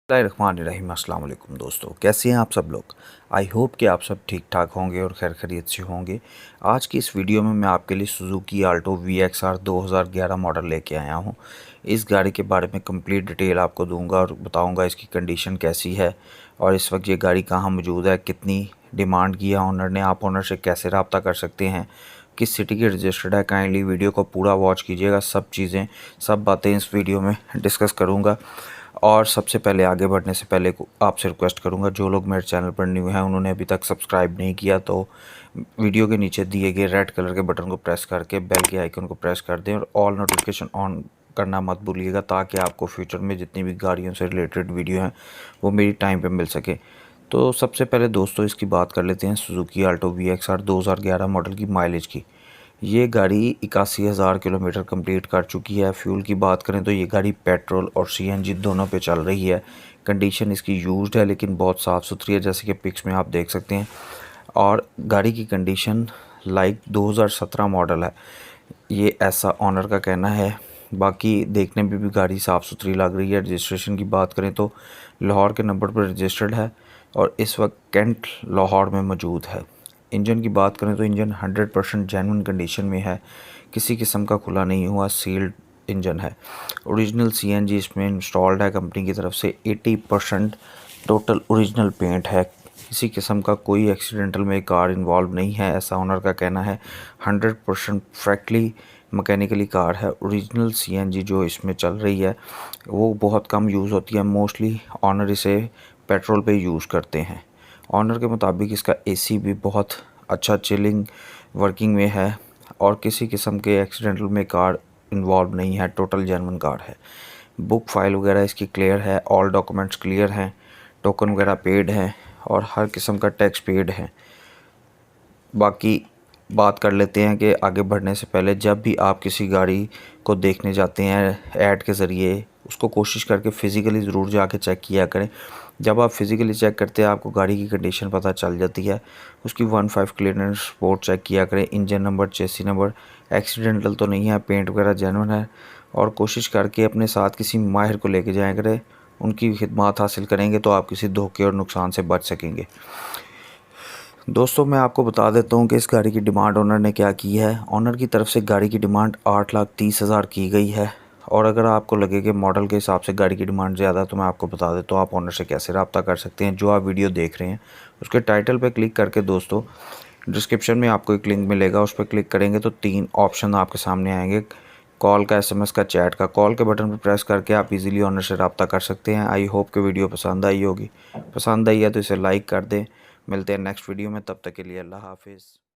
बिस्मिल्लाहिर्रहमानिर्रहीम। अस्सलाम वालेकुम दोस्तों, कैसे हैं आप सब लोग। आई होप कि आप सब ठीक ठाक होंगे और खैर खैरियत से होंगे। आज की इस वीडियो में मैं आपके लिए सुजुकी आल्टो VXR 2011 मॉडल लेके आया हूं। इस गाड़ी के बारे में कंप्लीट डिटेल आपको दूंगा और बताऊंगा इसकी कंडीशन कैसी है और इस वक्त ये गाड़ी कहाँ मौजूद है, कितनी डिमांड की है ऑनर ने, आप ऑनर से कैसे रब्ता कर सकते हैं, किस सिटी की रजिस्टर्ड है। काइंडली वीडियो को पूरा वॉच कीजिएगा, सब बातें इस वीडियो में डिस्कस करूँगा। और सबसे पहले आगे बढ़ने से पहले आपसे रिक्वेस्ट करूंगा, जो लोग मेरे चैनल पर न्यू हैं उन्होंने अभी तक सब्सक्राइब नहीं किया तो वीडियो के नीचे दिए गए रेड कलर के बटन को प्रेस करके बेल के आइकन को प्रेस कर दें और ऑल नोटिफिकेशन ऑन करना मत भूलिएगा, ताकि आपको फ्यूचर में जितनी भी गाड़ियों से रिलेटेड वीडियो हैं वो मेरी टाइम पे मिल सके। तो सबसे पहले दोस्तों इसकी बात कर लेते हैं सुजुकी आल्टो VXR 2011 मॉडल की माइलेज की। ये गाड़ी 81,000 किलोमीटर कंप्लीट कर चुकी है। फ्यूल की बात करें तो ये गाड़ी पेट्रोल और CNG दोनों पे चल रही है। कंडीशन इसकी यूज्ड है लेकिन बहुत साफ़ सुथरी है, जैसे कि पिक्स में आप देख सकते हैं। और गाड़ी की कंडीशन लाइक 2017 मॉडल है, ये ऐसा ऑनर का कहना है। बाकी देखने में भी गाड़ी साफ़ सुथरी लग रही है। रजिस्ट्रेशन की बात करें तो लाहौर के नंबर पर रजिस्टर्ड है और इस वक्त कैंट लाहौर में मौजूद है। इंजन की बात करें तो इंजन 100% जेन्युइन कंडीशन में है, किसी किस्म का खुला नहीं हुआ, सील्ड इंजन है। ओरिजिनल CNG इसमें इंस्टॉल्ड है कंपनी की तरफ से। 80% टोटल ओरिजिनल पेंट है, किसी किस्म का कोई एक्सीडेंटल में कार इन्वॉल्व नहीं है, ऐसा ओनर का कहना है। 100% फ्रैक्टली मैकेनिकली कार है। ओरिजिनल CNG जो इसमें चल रही है वो बहुत कम यूज़ होती है, मोस्टली ऑनर इसे पेट्रोल पे यूज़ करते हैं। ऑनर के मुताबिक इसका AC भी बहुत अच्छा चिलिंग वर्किंग में है और किसी किस्म के एक्सीडेंटल में कार इन्वॉल्व नहीं है, टोटल जेन्युइन कार है। बुक फाइल वगैरह इसकी क्लियर है, ऑल डॉक्यूमेंट्स क्लियर हैं, टोकन वगैरह पेड हैं और हर किस्म का टैक्स पेड है। बाकी बात कर लेते हैं कि आगे बढ़ने से पहले जब भी आप किसी गाड़ी को देखने जाते हैं ऐड के ज़रिए, उसको कोशिश करके फ़िज़िकली ज़रूर जाके चेक किया करें। जब आप फिज़िकली चेक करते हैं आपको गाड़ी की कंडीशन पता चल जाती है। उसकी 1.5 क्लियरेंस रिपोर्ट चेक किया करें, इंजन नंबर, चेसी नंबर एक्सीडेंटल तो नहीं है, पेंट वगैरह जेन्युइन है। और कोशिश करके अपने साथ किसी माहिर को लेके जाया करें, उनकी खिदमत हासिल करेंगे तो आप किसी धोखे और नुकसान से बच सकेंगे। दोस्तों मैं आपको बता देता हूँ कि इस गाड़ी की डिमांड ओनर ने क्या की है। ओनर की तरफ से गाड़ी की डिमांड 8,30,000 की गई है। और अगर आपको लगे कि मॉडल के हिसाब से गाड़ी की डिमांड ज़्यादा है तो मैं आपको बता देता हूँ आप ओनर से कैसे रब्ता कर सकते हैं। जो आप वीडियो देख रहे हैं उसके टाइटल पर क्लिक करके दोस्तों डिस्क्रिप्शन में आपको एक लिंक मिलेगा, उस पर क्लिक करेंगे तो 3 ऑप्शन आपके सामने आएंगे, कॉल का, SMS का, चैट का। कॉल के बटन पर प्रेस करके आप इजीली ओनर से रब्ता कर सकते हैं। आई होप कि वीडियो पसंद आई होगी। पसंद आई है तो इसे लाइक कर दें। मिलते हैं नेक्स्ट वीडियो में, तब तक के लिए अल्लाह हाफिज़।